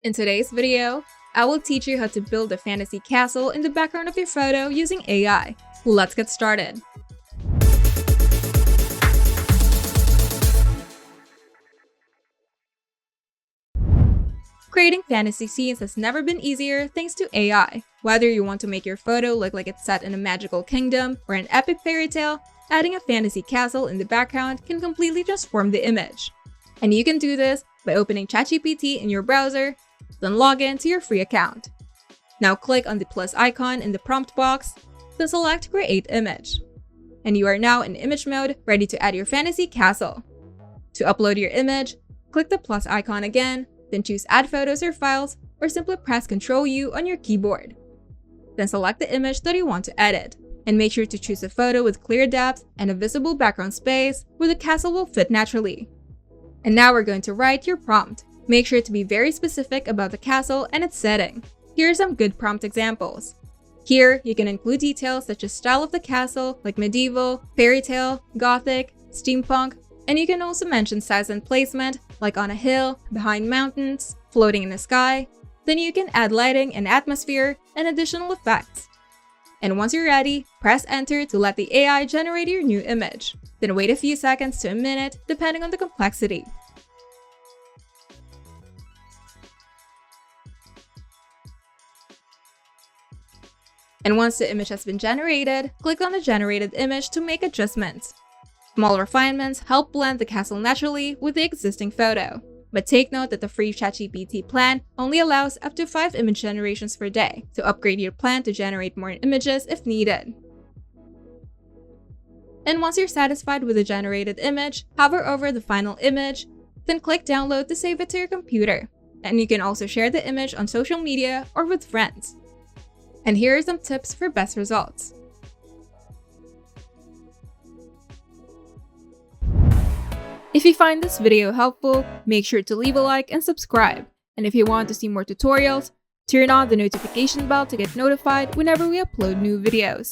In today's video, I will teach you how to build a fantasy castle in the background of your photo using AI. Let's get started. Creating fantasy scenes has never been easier thanks to AI. Whether you want to make your photo look like it's set in a magical kingdom or an epic fairy tale, adding a fantasy castle in the background can completely transform the image. And you can do this by opening ChatGPT in your browser, then log in to your free account. Now click on the plus icon in the prompt box, then select Create Image. And you are now in image mode, ready to add your fantasy castle. To upload your image, click the plus icon again, then choose Add Photos or Files, or simply press Ctrl-U on your keyboard. Then select the image that you want to edit, and make sure to choose a photo with clear depth and a visible background space where the castle will fit naturally. And now we're going to write your prompt. Make sure to be very specific about the castle and its setting. Here are some good prompt examples. Here, you can include details such as style of the castle, like medieval, fairy tale, gothic, steampunk, and you can also mention size and placement, like on a hill, behind mountains, floating in the sky. Then you can add lighting and atmosphere and additional effects. And once you're ready, press enter to let the AI generate your new image. Then wait a few seconds to a minute, depending on the complexity. And once the image has been generated, click on the generated image to make adjustments. Small refinements help blend the castle naturally with the existing photo. But take note that the free ChatGPT plan only allows up to 5 image generations per day, so upgrade your plan to generate more images if needed. And once you're satisfied with the generated image, hover over the final image, then click download to save it to your computer. And you can also share the image on social media or with friends. And here are some tips for best results. If you find this video helpful, make sure to leave a like and subscribe. And if you want to see more tutorials, turn on the notification bell to get notified whenever we upload new videos.